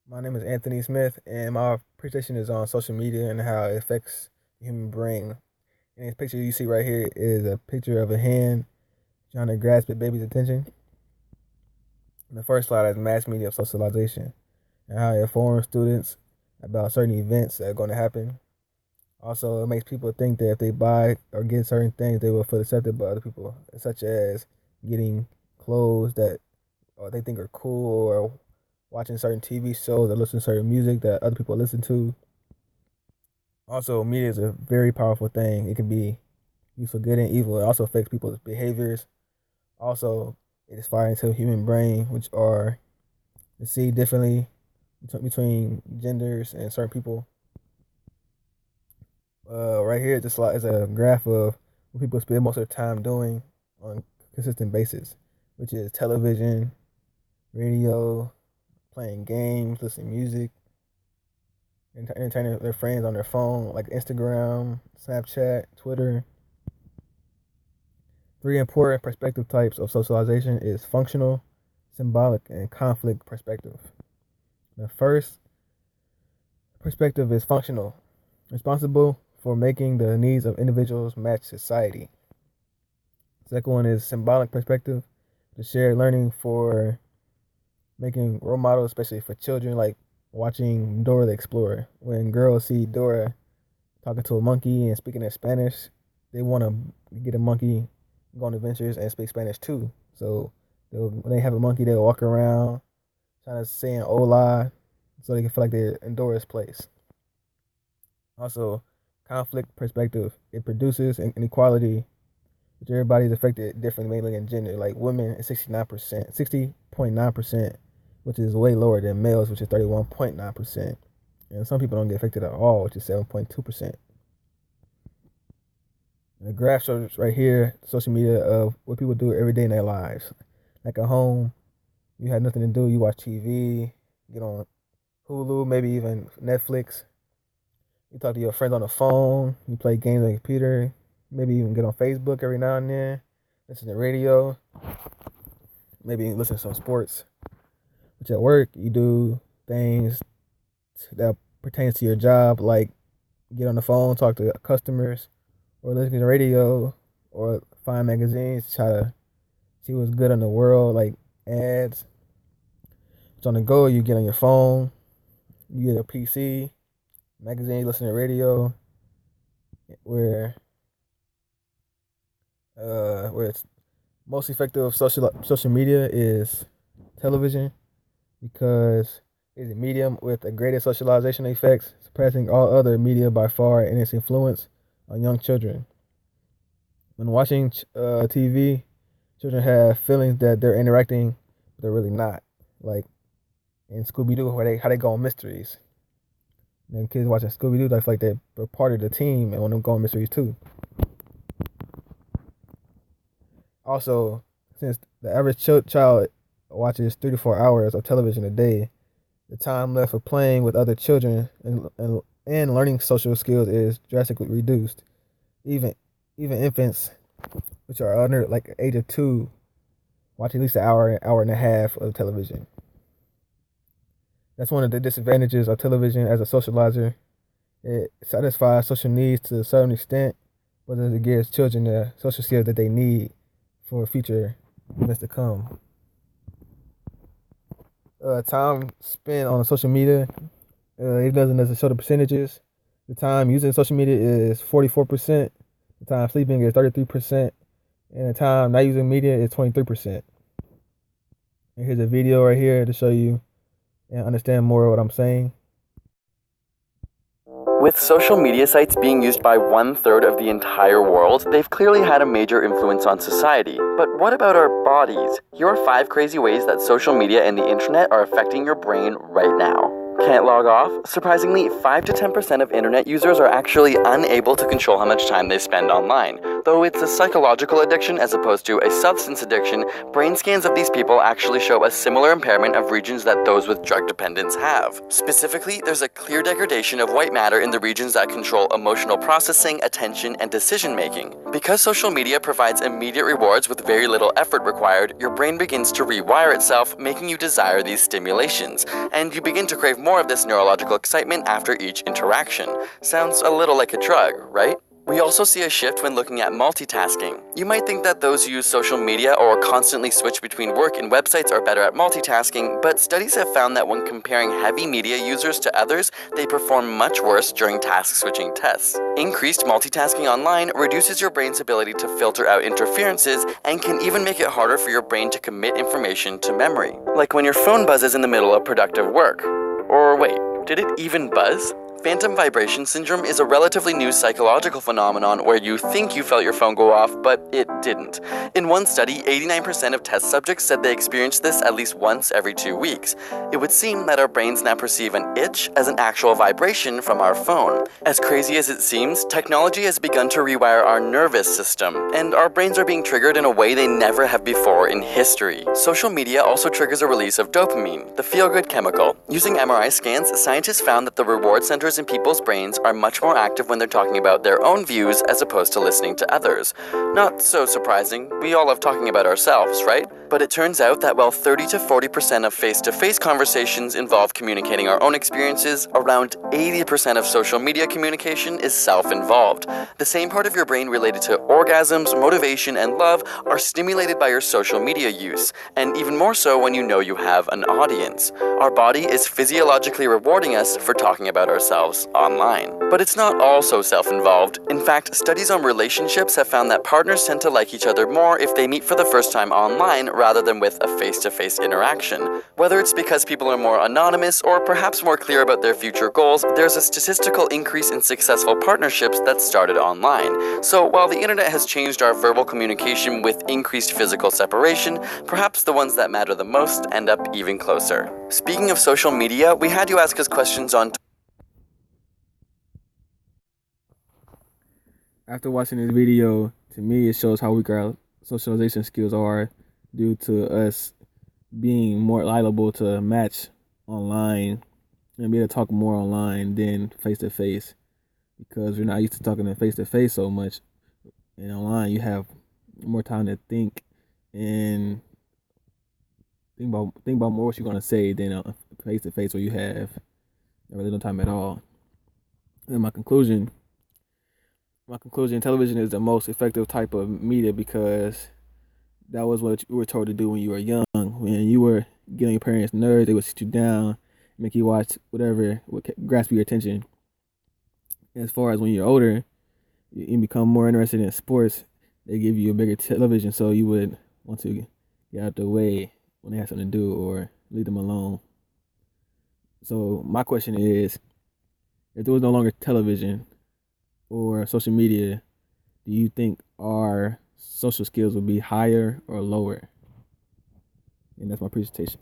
My name is Anthony Smith, and my presentation is on social media and how it affects the human brain. And this picture you see right here is a picture of a hand trying to grasp a baby's attention. And the first slide is mass media of socialization and how it informs students about certain events that are going to happen. Also, it makes people think that if they buy or get certain things, they will feel accepted by other people, such as getting clothes that or they think are cool, or watching certain TV shows or listening to certain music that other people listen to. Also, media is a very powerful thing. It can be used for good and evil. It also affects people's behaviors. Also, it is firing into the human brain, which are to see differently between genders and certain people. Right here, this slide is a graph of what people spend most of their time doing on a consistent basis, which is television, radio, playing games, listening to music, and entertaining their friends on their phone, like Instagram, Snapchat, Twitter. Three important perspective types of socialization is functional, symbolic, and conflict perspective. The first perspective is functional, responsible for making the needs of individuals match society. Second one is symbolic perspective, the shared learning for making role models, especially for children, like watching Dora the Explorer. When girls see Dora talking to a monkey and speaking in Spanish, they want to get a monkey, go on adventures, and speak Spanish too. So when they have a monkey, they'll walk around trying to say an hola so they can feel like they're in Dora's place. Also, conflict perspective, it produces inequality, which everybody's affected differently, mainly in gender. Like women is 69%, 60.9%, which is way lower than males, which is 31.9%. And some people don't get affected at all, which is 7.2%. The graph shows right here social media of what people do every day in their lives. Like at home, you have nothing to do, you watch TV, get on Hulu, maybe even Netflix. You talk to your friends on the phone, you play games on the computer, maybe even get on Facebook every now and then, listen to radio, maybe listen to some sports. Which at work, you do things that pertains to your job, like get on the phone, talk to customers, or listen to the radio, or find magazines, try to see what's good in the world, like ads. It's on the go, you get on your phone, you get a PC, magazine, you listen to radio, where where it's most effective social media is television, because it's a medium with the greatest socialization effects, surpassing all other media by far in its influence on young children. When watching TV, children have feelings that they're interacting, but they're really not. Like in Scooby Doo, where they how they go on mysteries. And kids watching Scooby Doo, they feel like they're part of the team and want to go on mysteries too. Also, since the average child watches 3 to 4 hours of television a day, the time left for playing with other children and learning social skills is drastically reduced. Even even infants, which are under like age of 2, watch at least an hour, hour and a half of television. That's one of the disadvantages of television as a socializer. It satisfies social needs to a certain extent, but it gives children the social skills that they need for future events to come. Time spent on social media, it doesn't show the percentages. The time using social media is 44%. The time sleeping is 33%. And the time not using media is 23%. And here's a video right here to show you and understand more of what I'm saying. With social media sites being used by 1/3 of the entire world, they've clearly had a major influence on society. But what about our bodies? Here are 5 crazy ways that social media and the internet are affecting your brain right now. Can't log off? Surprisingly, 5 to 10% of internet users are actually unable to control how much time they spend online. Though it's a psychological addiction as opposed to a substance addiction, brain scans of these people actually show a similar impairment of regions that those with drug dependence have. Specifically, there's a clear degradation of white matter in the regions that control emotional processing, attention, and decision-making. Because social media provides immediate rewards with very little effort required, your brain begins to rewire itself, making you desire these stimulations, and you begin to crave more of this neurological excitement after each interaction. Sounds a little like a drug, right? We also see a shift when looking at multitasking. You might think that those who use social media or constantly switch between work and websites are better at multitasking, but studies have found that when comparing heavy media users to others, they perform much worse during task switching tests. Increased multitasking online reduces your brain's ability to filter out interferences and can even make it harder for your brain to commit information to memory. Like when your phone buzzes in the middle of productive work. Or wait, did it even buzz? Phantom vibration syndrome is a relatively new psychological phenomenon where you think you felt your phone go off, but it didn't. In one study, 89% of test subjects said they experienced this at least once every 2 weeks. It would seem that our brains now perceive an itch as an actual vibration from our phone. As crazy as it seems, technology has begun to rewire our nervous system, and our brains are being triggered in a way they never have before in history. Social media also triggers a release of dopamine, the feel-good chemical. Using MRI scans, scientists found that the reward centers in people's brains are much more active when they're talking about their own views as opposed to listening to others. Not so surprising, we all love talking about ourselves, right? But it turns out that while 30 to 40% of face-to-face conversations involve communicating our own experiences, around 80% of social media communication is self-involved. The same part of your brain related to orgasms, motivation, and love are stimulated by your social media use, and even more so when you know you have an audience. Our body is physiologically rewarding us for talking about ourselves online. But it's not all so self-involved. In fact, studies on relationships have found that partners tend to like each other more if they meet for the first time online rather than with a face-to-face interaction. Whether it's because people are more anonymous or perhaps more clear about their future goals, there's a statistical increase in successful partnerships that started online. So while the internet has changed our verbal communication with increased physical separation, perhaps the ones that matter the most end up even closer. Speaking of social media, we had you ask us questions on After watching this video, to me, it shows how weak our socialization skills are due to us being more liable to match online and be able to talk more online than face to face, because we're not used to talking face to face so much. And online, you have more time to think and think about more what you're gonna say than face to face, where you have really no time at all. And my conclusion, television is the most effective type of media because that was what you were told to do when you were young. When you were getting your parents' nerves, they would sit you down, make you watch whatever would grasp your attention. As far as when you're older, you become more interested in sports, they give you a bigger television, so you would want to get out the way when they have something to do or leave them alone. So my question is, if there was no longer television or social media, do you think our social skills would be higher or lower? And that's my presentation.